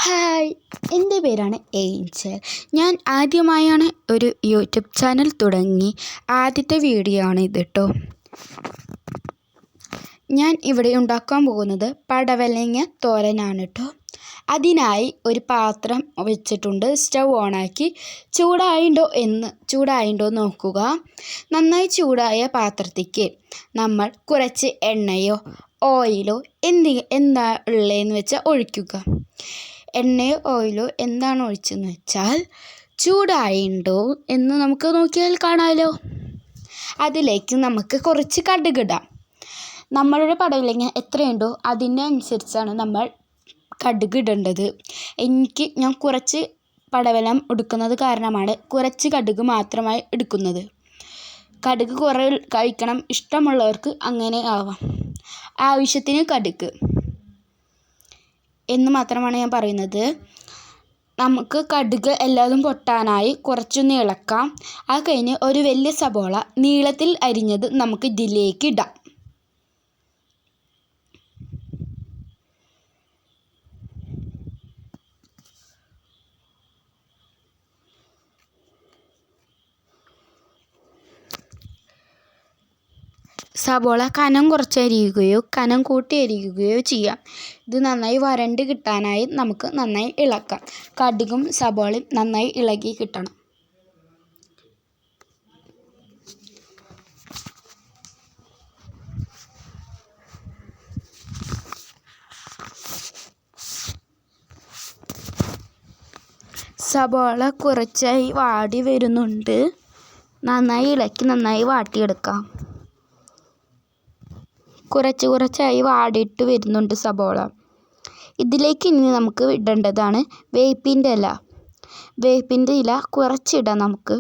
Hi, എൻ്റെ പേരാണ് Angel. ഞാൻ ആദ്യമായാണ് ഒരു യൂട്യൂബ് ചാനൽ തുടങ്ങി. ആദ്യത്തെ വീഡിയോ ആണ് ഇത് കേട്ടോ. ഞാൻ ഇവിടെ ഉണ്ടാക്കാൻ പോകുന്നത് പടവലങ്ങ തോരനാണ് കേട്ടോ. അതിനായി ഒരു പാത്രം വെച്ചിട്ടുണ്ട്. സ്റ്റൗ ഓണാക്കി ചൂടായിട്ടോ നോക്കുക. നന്നായി ചൂടായ പാത്രത്തേക്ക് നമ്മൾ കുറച്ച് എണ്ണയോ ഓയിലോ എന്താ ഉള്ളതെന്ന് വെച്ചാൽ ഒഴിക്കുക. എണ്ണയോ ഓയിലോ എന്താണ് ഒഴിച്ചതെന്ന് വെച്ചാൽ ചൂടായിട്ടോ എന്ന് നമുക്ക് നോക്കിയാൽ കാണാമല്ലോ. അതിലേക്ക് നമുക്ക് കുറച്ച് കടുകിടാം. നമ്മളുടെ പടവലങ്ങ എത്രയുണ്ടോ അതിൻ്റെ അനുസരിച്ചാണ് നമ്മൾ കടുക് ഇടേണ്ടത്. ഞാൻ കുറച്ച് പടവലം എടുക്കുന്നത് കാരണമാണ് കുറച്ച് കടുക് മാത്രമായി എടുക്കുന്നത്. കടുക് കുറേ കഴിക്കണം ഇഷ്ടമുള്ളവർക്ക് അങ്ങനെ ആവാം. ആവശ്യത്തിന് കടുക് എന്ന് മാത്രമാണ് ഞാൻ പറയുന്നത്. നമുക്ക് കടുക് എല്ലാതും പൊട്ടാനായി കുറച്ചൊന്ന് ഇളക്കാം. അത് കഴിഞ്ഞ് ഒരു വലിയ സബോള നീളത്തിൽ അരിഞ്ഞത് നമുക്ക് ഇതിലേക്ക് ഇടാം. സബോള കനം കുറച്ച് അരിയുകയോ കനം കൂട്ടി അരിയുകയോ ചെയ്യാം. ഇത് നന്നായി വരണ്ട് കിട്ടാനായി നമുക്ക് നന്നായി ഇളക്കാം. കടുകും സബോളയും നന്നായി ഇളകി കിട്ടണം. സബോള കുറച്ചായി വാടി വരുന്നുണ്ട്. നന്നായി ഇളക്കി നന്നായി വാട്ടിയെടുക്കാം. കുറച്ചായി വാടിയിട്ട് വരുന്നുണ്ട് സബോള. ഇതിലേക്ക് ഇനി നമുക്ക് ഇടേണ്ടതാണ് വേപ്പിൻ്റെ ഇല. വേപ്പിൻ്റെ ഇല കുറച്ചിടാം നമുക്ക്.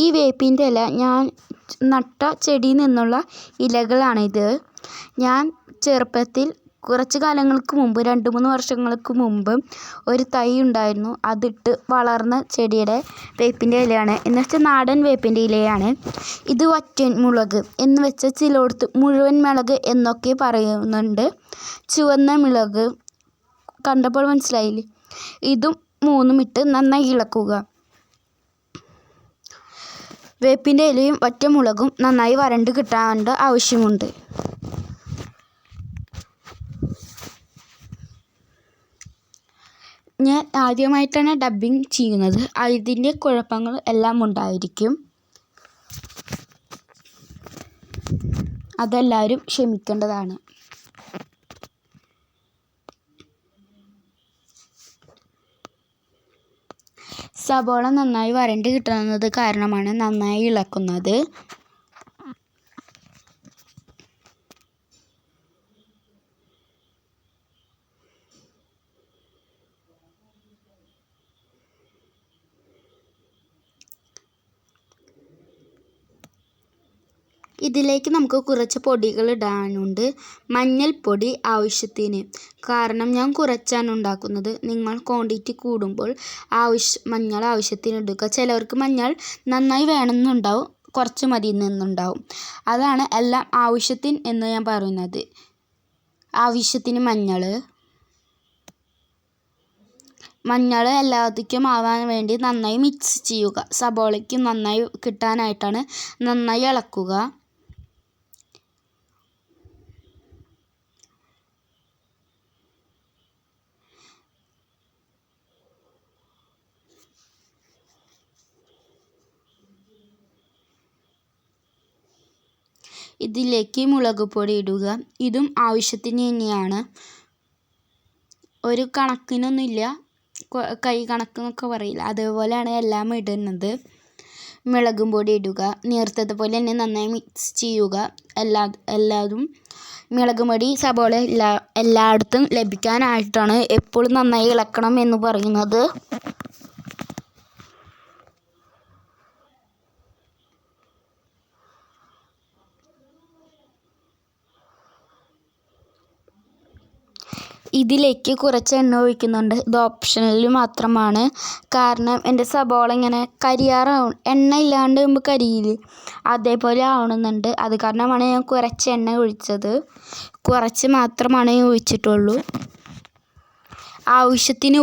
ഈ വേപ്പിൻ്റെ ഇല ഞാൻ നട്ട ചെടിയിൽ നിന്നുള്ള ഇലകളാണിത്. ഞാൻ ചെറുപ്പത്തിൽ കുറച്ച് കാലങ്ങൾക്ക് മുമ്പ് 2-3 വർഷങ്ങൾക്ക് മുമ്പ് ഒരു തൈ ഉണ്ടായിരുന്നു. അതിട്ട് വളർന്ന ചെടിയുടെ വേപ്പിൻ്റെ ഇലയാണ്. എന്ന് വെച്ചാൽ നാടൻ വേപ്പിൻ്റെ ഇലയാണ്. ഇത് വറ്റൻ മുളക് എന്ന് വെച്ചാൽ ചിലയിടത്ത് മുഴുവൻ മുളക് എന്നൊക്കെ പറയുന്നുണ്ട്. ചുവന്ന മുളക് കണ്ടപ്പോൾ മനസ്സിലായില്ലേ? ഇതും 3 ഇട്ട് നന്നായി ഇളക്കുക. വേപ്പിൻ്റെ ഇലയും വറ്റമുളകും നന്നായി വരണ്ട് കിട്ടാണ്ട് ആവശ്യമുണ്ട്. ഞാൻ ആദ്യമായിട്ടാണ് ഡബ്ബിങ് ചെയ്യുന്നത്. അതിൻ്റെ കുഴപ്പങ്ങൾ എല്ലാം ഉണ്ടായിരിക്കും. അതെല്ലാവരും ക്ഷമിക്കേണ്ടതാണ്. സബോള നന്നായി വരണ്ട് കിട്ടുന്നത് കാരണമാണ് നന്നായി ഇളക്കുന്നത്. ഇതിലേക്ക് നമുക്ക് കുറച്ച് പൊടികൾ ഇടാനുണ്ട്. മഞ്ഞൾപ്പൊടി ആവശ്യത്തിന്. കാരണം ഞാൻ കുറച്ചാണ് ഉണ്ടാക്കുന്നത്. നിങ്ങൾ ക്വാണ്ടിറ്റി കൂടുമ്പോൾ മഞ്ഞൾ ആവശ്യത്തിന് ഇടുക. ചിലവർക്ക് മഞ്ഞൾ നന്നായി വേണമെന്നുണ്ടാവും, കുറച്ച് മതി എന്നുണ്ടാവും. അതാണ് എല്ലാം ആവശ്യത്തിന് എന്ന് ഞാൻ പറയുന്നത്. ആവശ്യത്തിന് മഞ്ഞൾ എല്ലാത്തിനും ആവാൻ വേണ്ടി നന്നായി മിക്സ് ചെയ്യുക. സബോളയ്ക്ക് നന്നായി കിട്ടാനായിട്ടാണ് നന്നായി ഇളക്കുക. ഇതിലേക്ക് മുളക് പൊടി ഇടുക. ഇതും ആവശ്യത്തിന് തന്നെയാണ്. ഒരു കണക്കിനൊന്നുമില്ല, കൈ കണക്കെന്നൊക്കെ പറയില്ല, അതേപോലെയാണ് എല്ലാം ഇടുന്നത്. മുളകും പൊടി ഇടുക. നേരത്തതുപോലെ തന്നെ നന്നായി മിക്സ് ചെയ്യുക. എല്ലാതും മുളക് പൊടി സബോള എല്ലായിടത്തും ലഭിക്കാനായിട്ടാണ് എപ്പോഴും നന്നായി ഇളക്കണം എന്ന് പറയുന്നത്. ഇതിലേക്ക് കുറച്ച് എണ്ണ ഒഴിക്കുന്നുണ്ട്. ഇത് ഓപ്ഷണൽ മാത്രമാണ്. കാരണം എൻ്റെ സബോള ഇങ്ങനെ കരിയാറാവും, എണ്ണ ഇല്ലാണ്ട് മുമ്പ് കരിയില്ലേ, അതേപോലെ ആവണമെന്നുണ്ട്. അത് കാരണമാണ് ഞാൻ കുറച്ച് എണ്ണ ഒഴിച്ചത്. കുറച്ച് മാത്രമാണ് ഞാൻ ഒഴിച്ചിട്ടുള്ളൂ. ആവശ്യത്തിന്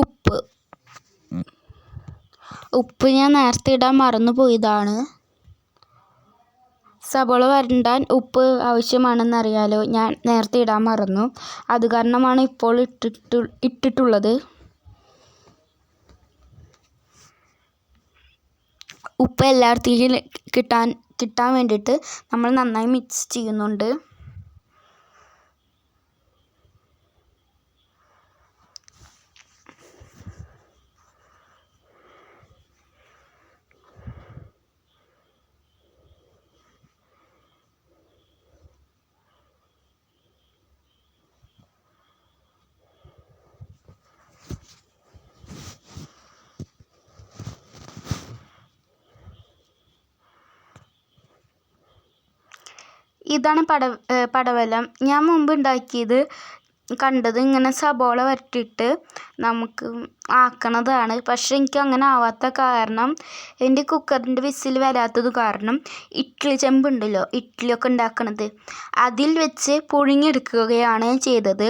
ഉപ്പ് ഞാൻ നേരത്തെ ഇടാൻ മറന്നു പോയതാണ്. സബോള വരണ്ടാൻ ഉപ്പ് ആവശ്യമാണെന്നറിയാലോ, ഞാൻ നേരത്തെ ഇടാൻ മറന്നു. അത് കാരണമാണ് ഇപ്പോൾ ഇട്ടിട്ടുള്ളത്. ഉപ്പ് എല്ലായിടത്തേക്കും കിട്ടാൻ വേണ്ടിയിട്ട് നമ്മൾ നന്നായി മിക്സ് ചെയ്യുന്നുണ്ട്. ഇതാണ് പടവലം. ഞാൻ മുമ്പ് കണ്ടത് ഇങ്ങനെ സബോള വരട്ടിയിട്ട് നമുക്ക് ആക്കണതാണ്. പക്ഷെ എനിക്ക് അങ്ങനെ ആവാത്ത കാരണം, എൻ്റെ കുക്കറിൻ്റെ വിസിൽ വരാത്തത് കാരണം ഇഡ്ഡലി ചെമ്പുണ്ടല്ലോ, ഇഡ്ഡലിയൊക്കെ ഉണ്ടാക്കണത്, അതിൽ വെച്ച് പുഴുങ്ങിയെടുക്കുകയാണ് ചെയ്തത്.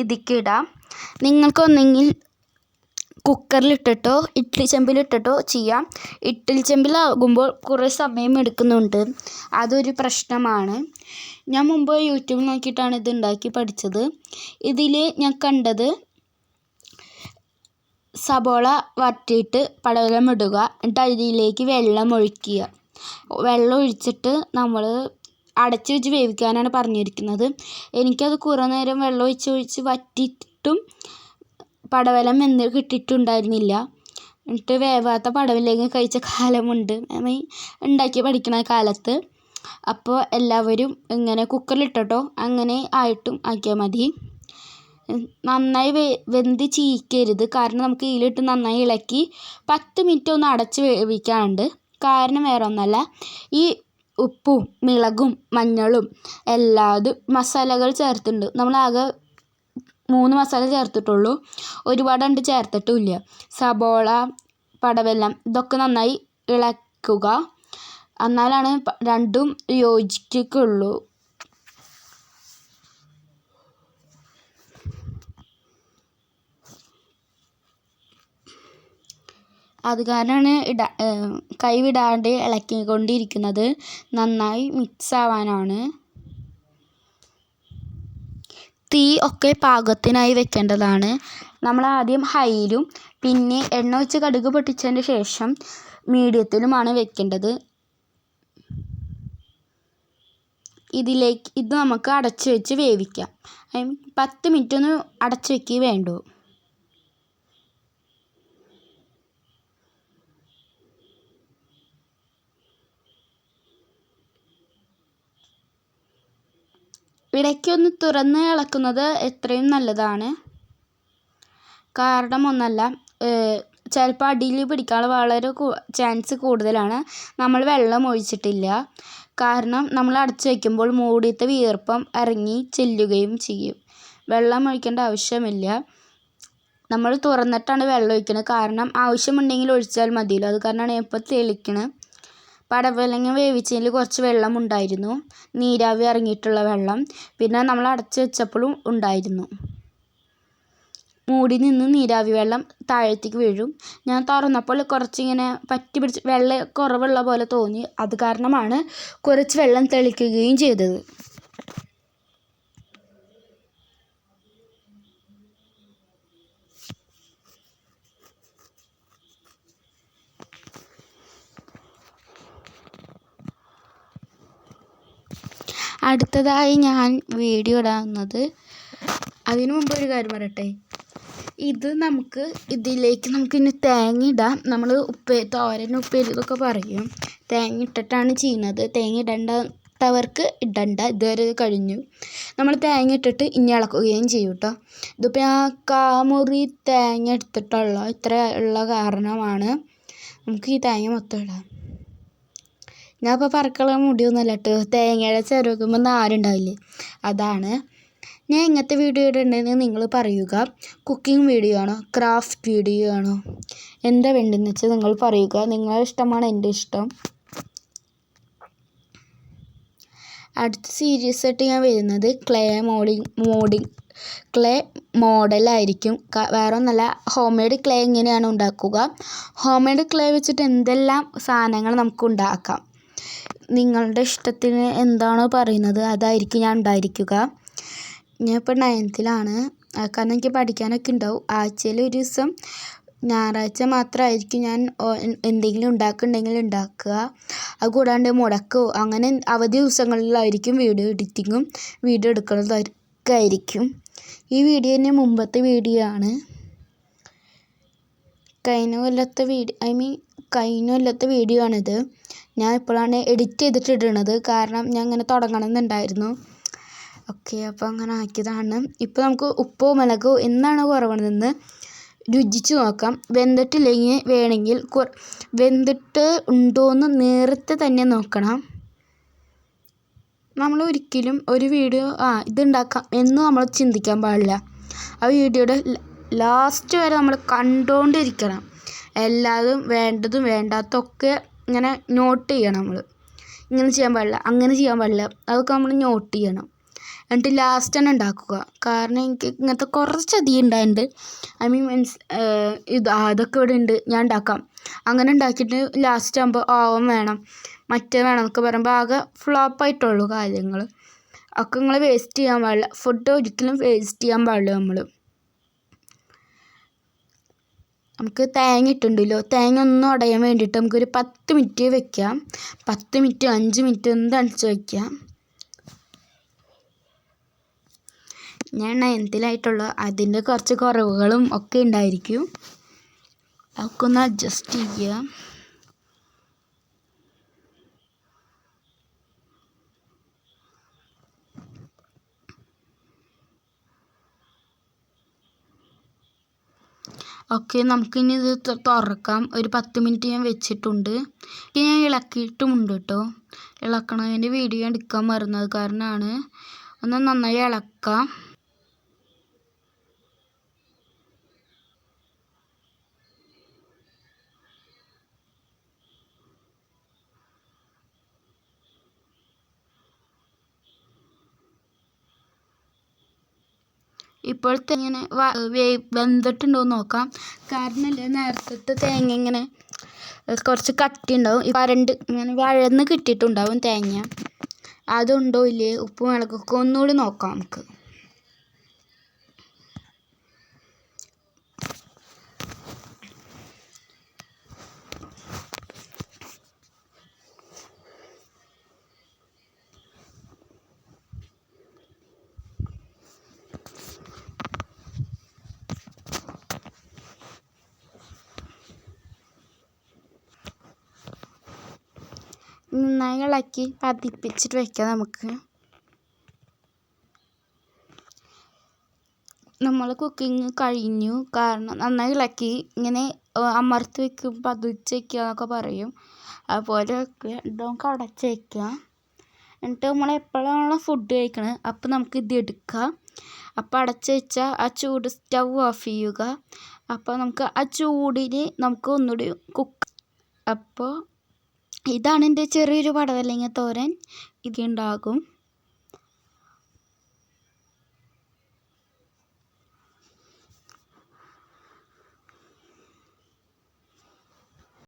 ഇതിക്കിടാം. നിങ്ങൾക്കൊന്നെങ്കിൽ കുക്കറിലിട്ടിട്ടോ ഇഡ്ഡലി ചെമ്പിലിട്ടിട്ടോ ചെയ്യാം. ഇഡ്ഡലി ചെമ്പിലാകുമ്പോൾ കുറേ സമയം എടുക്കുന്നുണ്ട്, അതൊരു പ്രശ്നമാണ്. ഞാൻ മുമ്പ് യൂട്യൂബിൽ നോക്കിയിട്ടാണ് ഇത് ഉണ്ടാക്കി പഠിച്ചത്. ഇതിൽ ഞാൻ കണ്ടത് സബോള വരട്ടിയിട്ട് പടവലം ഇടുക, എന്നിട്ട് അതിലേക്ക് വെള്ളം ഒഴിക്കുക. വെള്ളം ഒഴിച്ചിട്ട് നമ്മൾ അടച്ച് വെച്ച് വേവിക്കാനാണ് പറഞ്ഞിരിക്കുന്നത്. എനിക്കത് കുറേ നേരം വെള്ളം ഒഴിച്ച് വറ്റിയിട്ടും പടവലം കിട്ടിയിട്ടുണ്ടായിരുന്നില്ല. എന്നിട്ട് വേവാത്ത പടവലങ്ങ കഴിച്ച കാലമുണ്ട് ഉണ്ടാക്കി പഠിക്കണ കാലത്ത്. അപ്പോൾ എല്ലാവരും ഇങ്ങനെ കുക്കറിലിട്ടോ അങ്ങനെ ആക്കിയാൽ മതി. നന്നായി വെന്ത് ചീക്കരുത്, കാരണം നമുക്ക് ഇതിലിട്ട് നന്നായി ഇളക്കി 10 മിനിറ്റ് ഒന്ന് അടച്ച് വേവിക്കാനുണ്ട്. കാരണം വേറെ ഒന്നല്ല, ഈ ഉപ്പും മുളകും മഞ്ഞളും എല്ലാതും മസാലകൾ ചേർത്തിട്ടുണ്ട്. നമ്മളാകെ 3 മസാല ചേർത്തിട്ടുള്ളൂ, ഒരുപാട് ചേർത്തിട്ടുമില്ല. സബോള, പടവലം ഇതൊക്കെ നന്നായി ഇളക്കുക, എന്നാലാണ് രണ്ടും യോജിക്കുള്ളൂ. അത് കാരണമാണ് കൈവിടാണ്ട് ഇളക്കിക്കൊണ്ടിരിക്കുന്നത്, നന്നായി മിക്സ് ആവാനാണ്. തീ ഒക്കെ പാകത്തിനായി വെക്കേണ്ടതാണ്. നമ്മൾ ആദ്യം ഹൈയിലും പിന്നെ എണ്ണ ഒഴിച്ച് കടുക് പൊട്ടിച്ചതിന് ശേഷം മീഡിയത്തിലുമാണ് വെക്കേണ്ടത്. ഇത് നമുക്ക് അടച്ച് വെച്ച് വേവിക്കാം. 10 മിനിറ്റ് ഒന്ന് അടച്ച് വെക്കേ വേണ്ടൂ. ഇടയ്ക്കൊന്ന് തുറന്ന് ഇളക്കുന്നത് എത്രയും നല്ലതാണ്. കാരണം ഒന്നല്ല, ചിലപ്പോൾ അടിയിൽ പിടിക്കാനുള്ള വളരെ ചാൻസ് കൂടുതലാണ്. നമ്മൾ വെള്ളം ഒഴിച്ചിട്ടില്ല, കാരണം നമ്മൾ അടച്ച് വയ്ക്കുമ്പോൾ മൂടിയത്തെ വീർപ്പം ഇറങ്ങി ചെല്ലുകയും ചെയ്യും. വെള്ളം ഒഴിക്കേണ്ട ആവശ്യമില്ല. നമ്മൾ തുറന്നിട്ടാണ് വെള്ളം ഒഴിക്കുന്നത്, കാരണം ആവശ്യമുണ്ടെങ്കിൽ ഒഴിച്ചാൽ മതിയല്ലോ. അത് കാരണമാണ് ഇപ്പോൾ തെളിക്കണത്. പടവലങ്ങ വേവിച്ചതിൽ കുറച്ച് വെള്ളം ഉണ്ടായിരുന്നു, നീരാവി ഇറങ്ങിയിട്ടുള്ള വെള്ളം. പിന്നെ നമ്മൾ അടച്ച് വെച്ചപ്പോഴും ഉണ്ടായിരുന്നു. മൂടി നിന്ന് നീരാവി വെള്ളം താഴത്തേക്ക് വീഴും. ഞാൻ തുറന്നപ്പോൾ കുറച്ചിങ്ങനെ പറ്റി പിടിച്ച് വെള്ളം കുറവുള്ള പോലെ തോന്നി. അത് കാരണമാണ് കുറച്ച് വെള്ളം തെളിക്കുകയും ചെയ്തത്. അടുത്തതായി ഞാൻ വീഡിയോ ഇടാവുന്നത്, അതിനു മുമ്പ് ഒരു കാര്യം പറയട്ടെ. ഇതിലേക്ക് നമുക്ക് ഇനി തേങ്ങ ഇടാം. നമ്മൾ തോരൻ ഉപ്പേരി ഇതൊക്കെ പറയും, തേങ്ങ ഇട്ടിട്ടാണ് ചെയ്യുന്നത്. തേങ്ങ ഇടേണ്ടവർക്ക് ഇടണ്ട, ഇതുവരെ കഴിഞ്ഞു. നമ്മൾ തേങ്ങ ഇട്ടിട്ട് ഇനി ഇളക്കുകയും ചെയ്യും കേട്ടോ. ഇതിപ്പോൾ ഞാൻ കാമുറി തേങ്ങ എടുത്തിട്ടുള്ള ഇത്ര ഉള്ള കാരണമാണ് നമുക്ക് ഈ തേങ്ങ മൊത്തം ഇടാം. ഞാൻ ഇപ്പോൾ പറക്കള മുടിയൊന്നുമല്ല കേട്ടോ, തേങ്ങയുടെ ചിരകുമ്പോൾ നാരുണ്ടാവില്ലേ, അതാണ്. ഞാൻ ഇങ്ങനത്തെ വീഡിയോ ഇടേണ്ടതെന്ന് നിങ്ങൾ പറയുക. കുക്കിംഗ് വീഡിയോ ആണോ, ക്രാഫ്റ്റ് വീഡിയോ ആണോ, എന്താ വേണ്ടതെന്ന് വെച്ചാൽ നിങ്ങൾ പറയുക. നിങ്ങളുടെ ഇഷ്ടമാണ് എൻ്റെ ഇഷ്ടം. അടുത്ത സീരീസ് ആയിട്ട് ഞാൻ വരുന്നത് ക്ലേ മോഡലായിരിക്കും. വേറെ ഒന്നല്ല, ഹോം മെയ്ഡ് ക്ലേ എങ്ങനെയാണ് ഉണ്ടാക്കുക. ഹോം മെയ്ഡ് ക്ലേ വെച്ചിട്ട് എന്തെല്ലാം സാധനങ്ങൾ നമുക്ക് ഉണ്ടാക്കാം. നിങ്ങളുടെ ഇഷ്ടത്തിന് എന്താണോ പറയുന്നത് അതായിരിക്കും ഞാൻ ഉണ്ടായിരിക്കുക. ഞാൻ ഇപ്പോൾ 9th-ലാണ്, കാരണം എനിക്ക് പഠിക്കാനൊക്കെ ഉണ്ടാവും. ആഴ്ചയിൽ ഒരു ദിവസം ഞായറാഴ്ച മാത്രമായിരിക്കും ഞാൻ എന്തെങ്കിലും ഉണ്ടാക്കുന്നുണ്ടെങ്കിൽ ഉണ്ടാക്കുക. അത് കൂടാണ്ട് മുടക്കോ അങ്ങനെ അവധി ദിവസങ്ങളിലായിരിക്കും വീഡിയോ എഡിറ്റിങ്ങും വീഡിയോ എടുക്കുന്നതൊക്കെ ആയിരിക്കും. ഈ വീഡിയോ തന്നെ മുമ്പത്തെ വീഡിയോ ആണ്. കഴിഞ്ഞ കൊല്ലത്തെ വീഡിയോ ആണിത്. ഞാൻ ഇപ്പോഴാണ് എഡിറ്റ് ചെയ്തിട്ടിടുന്നത്, കാരണം ഞാൻ ഇങ്ങനെ തുടങ്ങണമെന്നുണ്ടായിരുന്നു. ഓക്കെ, അപ്പോൾ അങ്ങനെ ആക്കിയതാണ്. ഇപ്പോൾ നമുക്ക് ഉപ്പോ മുളകോ എന്നാണ് കുറവെന്ന് രുചിച്ച് നോക്കാം. വെന്തിട്ടില്ലെങ്കിൽ വേണമെങ്കിൽ വെന്തിട്ട് ഉണ്ടോയെന്ന് നേരത്തെ തന്നെ നോക്കണം. നമ്മൾ ഒരിക്കലും ഒരു വീഡിയോ ഇതുണ്ടാക്കാം എന്ന് നമ്മൾ ചിന്തിക്കാൻ പാടില്ല. ആ വീഡിയോയുടെ ലാസ്റ്റ് വരെ നമ്മൾ കണ്ടുകൊണ്ടിരിക്കണം. എല്ലാതും വേണ്ടതും വേണ്ടാത്തതൊക്കെ ഇങ്ങനെ നോട്ട് ചെയ്യണം. നമ്മൾ ഇങ്ങനെ ചെയ്യാൻ പാടില്ല, അങ്ങനെ ചെയ്യാൻ പാടില്ല, അതൊക്കെ നമ്മൾ നോട്ട് ചെയ്യണം. എന്നിട്ട് ലാസ്റ്റ് തന്നെ ഉണ്ടാക്കുക. കാരണം എനിക്ക് ഇങ്ങനത്തെ കുറച്ചധികം ഉണ്ടായിട്ടുണ്ട്. അതൊക്കെ ഇവിടെ ഉണ്ട്, ഞാൻ ഉണ്ടാക്കാം. അങ്ങനെ ഉണ്ടാക്കിയിട്ട് ലാസ്റ്റ് ആകുമ്പോൾ ഓവൻ വേണം, മറ്റേ വേണം എന്നൊക്കെ പറയുമ്പോൾ ആകെ ഫ്ലോപ്പായിട്ടുള്ളൂ കാര്യങ്ങൾ. ഒക്കെ നിങ്ങൾ വേസ്റ്റ് ചെയ്യാൻ പാടില്ല. ഫുഡ് ഒരിക്കലും വേസ്റ്റ് ചെയ്യാൻ പാടില്ല. നമുക്ക് തേങ്ങ ഇട്ടുണ്ടല്ലോ, തേങ്ങ ഒന്നും ഉടയാൻ വേണ്ടിയിട്ട് നമുക്കൊരു 10 മിനിറ്റ് വെക്കാം. 10 മിനിറ്റ് 5 മിനിറ്റ് എന്താണെന്ന് വയ്ക്കാം. ഞാൻ 9th-ലായിട്ടുള്ള അതിൻ്റെ കുറച്ച് കുറവുകളും ഒക്കെ ഉണ്ടായിരിക്കും. അതൊക്കെ ഒന്ന് അഡ്ജസ്റ്റ് ചെയ്യുക. ഓക്കെ, നമുക്കിനി ഇത് തുറക്കാം. ഒരു 10 മിനിറ്റ് ഞാൻ വെച്ചിട്ടുണ്ട്. ഞാൻ ഇളക്കിയിട്ടുമുണ്ട് കേട്ടോ. ഇളക്കണതിൻ്റെ വീഡിയോ എടുക്കാൻ മറന്നത് കാരണമാണ്. ഒന്ന് നന്നായി ഇളക്കാം. ഇപ്പോഴത്തെ ഇങ്ങനെ വെന്തിട്ടുണ്ടോ എന്ന് നോക്കാം. കാരണം നേരത്തെ തേങ്ങ ഇങ്ങനെ കുറച്ച് കട്ടി ഉണ്ടാവും. ഇങ്ങനെ വഴന്ന് കിട്ടിയിട്ടുണ്ടാവും തേങ്ങ. അതുണ്ടോ ഇല്ലേ, ഉപ്പും മുളകൊക്കെ ഒന്നുകൂടി നോക്കാം നമുക്ക്. നന്നായി ഇളക്കി പതിപ്പിച്ചിട്ട് വയ്ക്കാം നമുക്ക്. നമ്മൾ കുക്കിംഗ് കഴിഞ്ഞു. കാരണം നന്നായി ഇളക്കി ഇങ്ങനെ അമർത്തി വയ്ക്കും, പതിച്ച് വയ്ക്കുക എന്നൊക്കെ പറയും. അതുപോലെ വയ്ക്കുക. നമുക്ക് അടച്ച് വയ്ക്കുക. എന്നിട്ട് നമ്മൾ എപ്പോഴാണോ ഫുഡ് കഴിക്കണത് അപ്പോൾ നമുക്ക് ഇത് എടുക്കാം. അപ്പോൾ അടച്ച് വെച്ചാൽ ആ ചൂട് സ്റ്റൗ ഓഫ് ചെയ്യുക. അപ്പോൾ നമുക്ക് ആ ചൂടിന് നമുക്ക് ഒന്നുകൂടി അപ്പോൾ ഇതാണ് എൻ്റെ ചെറിയൊരു പടവലങ്ങ തോരൻ. ഇത് ഉണ്ടാകും.